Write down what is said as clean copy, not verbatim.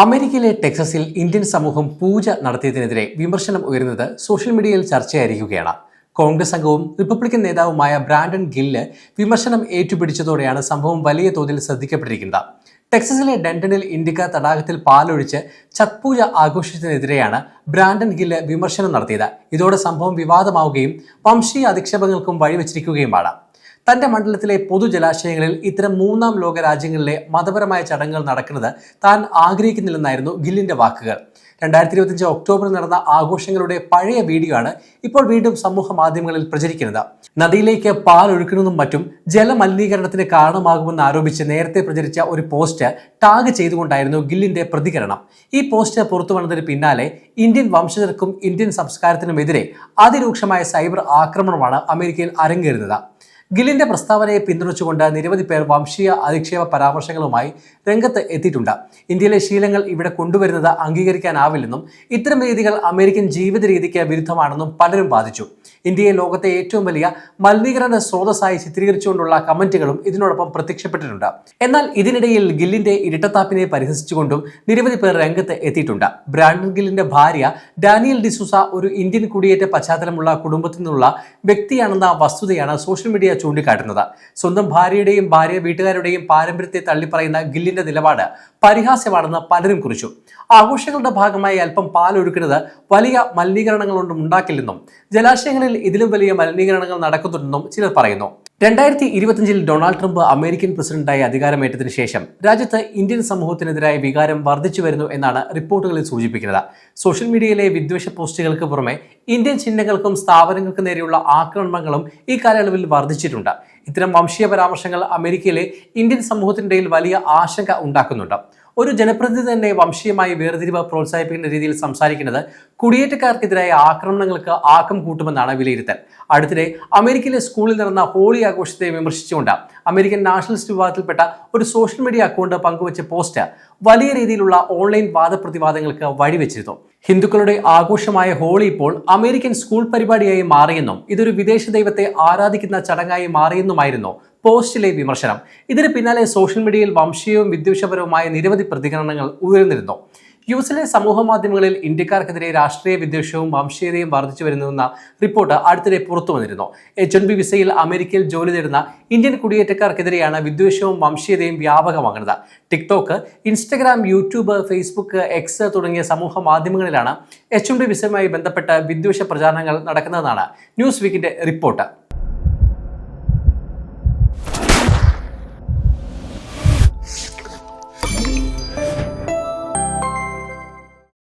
അമേരിക്കയിലെ ടെക്സസിൽ ഇന്ത്യൻ സമൂഹം പൂജ നടത്തിയതിനെതിരെ വിമർശനം ഉയരുന്നത് സോഷ്യൽ മീഡിയയിൽ ചർച്ചയായിരിക്കുകയാണ്. കോൺഗ്രസ് അംഗവും റിപ്പബ്ലിക്കൻ നേതാവുമായ ബ്രാൻഡൻ ഗില്ല് വിമർശനം ഏറ്റുപിടിച്ചതോടെയാണ് സംഭവം വലിയ തോതിൽ ശ്രദ്ധിക്കപ്പെട്ടിരിക്കുന്നത്. ടെക്സസിലെ ഡെന്റണിൽ ഇന്ത്യക്കാർ തടാകത്തിൽ പാലൊഴിച്ച് ഛത് പൂജ ആഘോഷിച്ചതിനെതിരെയാണ് ബ്രാൻഡൻ ഗില്ല് വിമർശനം നടത്തിയത്. ഇതോടെ സംഭവം വിവാദമാവുകയും വംശീയ അധിക്ഷേപങ്ങൾക്കും വഴിവെച്ചിരിക്കുകയുമാണ്. തന്റെ മണ്ഡലത്തിലെ പൊതുജലാശയങ്ങളിൽ ഇത്തരം മൂന്നാം ലോക രാജ്യങ്ങളിലെ മതപരമായ ചടങ്ങുകൾ നടക്കുന്നത് താൻ ആഗ്രഹിക്കുന്നില്ലെന്നായിരുന്നു ഗില്ലിന്റെ വാക്കുകൾ. 2025 ഒക്ടോബറിൽ നടന്ന ആഘോഷങ്ങളുടെ പഴയ വീഡിയോ ആണ് ഇപ്പോൾ വീണ്ടും സമൂഹ മാധ്യമങ്ങളിൽ പ്രചരിക്കുന്നത്. നദിയിലേക്ക് പാൽ ഒഴുക്കുന്നതും മറ്റും ജലമലിനീകരണത്തിന് കാരണമാകുമെന്ന് ആരോപിച്ച് നേരത്തെ പ്രചരിച്ച ഒരു പോസ്റ്റ് ടാഗ് ചെയ്തുകൊണ്ടായിരുന്നു ഗില്ലിന്റെ പ്രതികരണം. ഈ പോസ്റ്റ് പുറത്തു വന്നതിന് പിന്നാലെ ഇന്ത്യൻ വംശജർക്കും ഇന്ത്യൻ സംസ്കാരത്തിനുമെതിരെ അതിരൂക്ഷമായ സൈബർ ആക്രമണമാണ് അമേരിക്കയിൽ അരങ്ങേറുന്നത്. ഗില്ലിന്റെ പ്രസ്താവനയെ പിന്തുണച്ചുകൊണ്ട് നിരവധി പേർ വംശീയ അധിക്ഷേപ പരാമർശങ്ങളുമായി രംഗത്ത് എത്തിയിട്ടുണ്ട്. ഇന്ത്യയിലെ ശീലങ്ങൾ ഇവിടെ കൊണ്ടുവരുന്നത് അംഗീകരിക്കാനാവില്ലെന്നും ഇത്തരം രീതികൾ അമേരിക്കൻ ജീവിത രീതിക്ക് വിരുദ്ധമാണെന്നും പലരും വാദിച്ചു. ഇന്ത്യയെ ലോകത്തെ ഏറ്റവും വലിയ മലിനീകരണ സ്രോതസ്സായി ചിത്രീകരിച്ചുകൊണ്ടുള്ള കമന്റുകളും ഇതിനോടൊപ്പം പ്രത്യക്ഷപ്പെട്ടിട്ടുണ്ട്. എന്നാൽ ഇതിനിടയിൽ ഗില്ലിന്റെ ഇരട്ടത്താപ്പിനെ പരിഹസിച്ചുകൊണ്ടും നിരവധി പേർ രംഗത്ത് എത്തിയിട്ടുണ്ട്. ബ്രാൻഡൻ ഗില്ലിന്റെ ഭാര്യ ഡാനിയൽ ഡിസൂസ ഒരു ഇന്ത്യൻ കുടിയേറ്റ പശ്ചാത്തലമുള്ള കുടുംബത്തിൽ നിന്നുള്ള വ്യക്തിയാണെന്ന വസ്തുതയാണ് സോഷ്യൽ മീഡിയ ചൂണ്ടിക്കാട്ടുന്നത്. സ്വന്തം ഭാര്യയുടെയും ഭാര്യ വീട്ടുകാരുടെയും പാരമ്പര്യത്തെ തള്ളിപ്പറയുന്ന ഗില്ലിന്റെ നിലപാട് പരിഹാസ്യമാണെന്ന് പലരും കുറിച്ചു. ആഘോഷങ്ങളുടെ ഭാഗമായി അല്പം പാൽ ഒഴുക്കുന്നത് വലിയ മലിനീകരണങ്ങളൊന്നും ഉണ്ടാക്കില്ലെന്നും ജലാശയങ്ങളിൽ ഇതിലും വലിയ മലിനീകരണങ്ങൾ നടക്കുന്നുണ്ടെന്നും ചിലർ പറയുന്നു. 2025 ഡൊണാൾഡ് ട്രംപ് അമേരിക്കൻ പ്രസിഡന്റായി അധികാരമേറ്റതിനു ശേഷം രാജ്യത്ത് ഇന്ത്യൻ സമൂഹത്തിനെതിരായ വികാരം വർദ്ധിച്ചു വരുന്നു എന്നാണ് റിപ്പോർട്ടുകളിൽ സൂചിപ്പിക്കുന്നത്. സോഷ്യൽ മീഡിയയിലെ വിദ്വേഷ പോസ്റ്റുകൾക്ക് പുറമെ ഇന്ത്യൻ ചിഹ്നങ്ങൾക്കും സ്ഥാപനങ്ങൾക്കും നേരെയുള്ള ആക്രമണങ്ങളും ഈ കാലയളവിൽ വർദ്ധിച്ചിട്ടുണ്ട്. ഇത്തരം വംശീയ പരാമർശങ്ങൾ അമേരിക്കയിലെ ഇന്ത്യൻ സമൂഹത്തിനിടയിൽ വലിയ ആശങ്ക ഉണ്ടാക്കുന്നുണ്ട്. ഒരു ജനപ്രതിനിധി തന്നെ വംശീയമായി വേർതിരിവ് പ്രോത്സാഹിപ്പിക്കുന്ന രീതിയിൽ സംസാരിക്കുന്നത് കുടിയേറ്റക്കാർക്കെതിരായ ആക്രമണങ്ങൾക്ക് ആക്കം കൂട്ടുമെന്നാണ് വിലയിരുത്തൽ. അടുത്തിടെ അമേരിക്കയിലെ സ്കൂളിൽ നടന്ന ഹോളി ആഘോഷത്തെ വിമർശിച്ചുകൊണ്ട് അമേരിക്കൻ നാഷണലിസ്റ്റ് വിഭാഗത്തിൽപ്പെട്ട ഒരു സോഷ്യൽ മീഡിയ അക്കൗണ്ട് പങ്കുവച്ച പോസ്റ്റ് വലിയ രീതിയിലുള്ള ഓൺലൈൻ വാദപ്രതിവാദങ്ങൾക്ക് വഴിവെച്ചിരുന്നു. ഹിന്ദുക്കളുടെ ആഘോഷമായ ഹോളി ഇപ്പോൾ അമേരിക്കൻ സ്കൂൾ പരിപാടിയായി മാറിയെന്നും ഇതൊരു വിദേശ ദൈവത്തെ ആരാധിക്കുന്ന ചടങ്ങായി മാറിയെന്നുമായിരുന്നു പോസ്റ്റിലെ വിമർശനം. ഇതിന് പിന്നാലെ സോഷ്യൽ മീഡിയയിൽ വംശീയവും വിദ്വേഷപരവുമായ നിരവധി പ്രതികരണങ്ങൾ ഉയർന്നിരുന്നു. യുഎസിലെ സമൂഹ മാധ്യമങ്ങളിൽ ഇന്ത്യക്കാർക്കെതിരെ രാഷ്ട്രീയ വിദ്വേഷവും വംശീയതയും വർദ്ധിച്ചു വരുന്നുവെന്ന റിപ്പോർട്ട് അടുത്തിടെ പുറത്തു വന്നിരുന്നു. H-1B വിസയിൽ അമേരിക്കയിൽ ജോലി നേടുന്ന ഇന്ത്യൻ കുടിയേറ്റക്കാർക്കെതിരെയാണ് വിദ്വേഷവും വംശീയതയും വ്യാപകമാകുന്നത്. TikTok, Instagram, YouTube, Facebook, X തുടങ്ങിയ സമൂഹ മാധ്യമങ്ങളിലാണ് H-1B വിസയുമായി ബന്ധപ്പെട്ട വിദ്വേഷ പ്രചാരണങ്ങൾ നടക്കുന്നതെന്നാണ് ന്യൂസ് വീക്കിന്റെ റിപ്പോർട്ട്.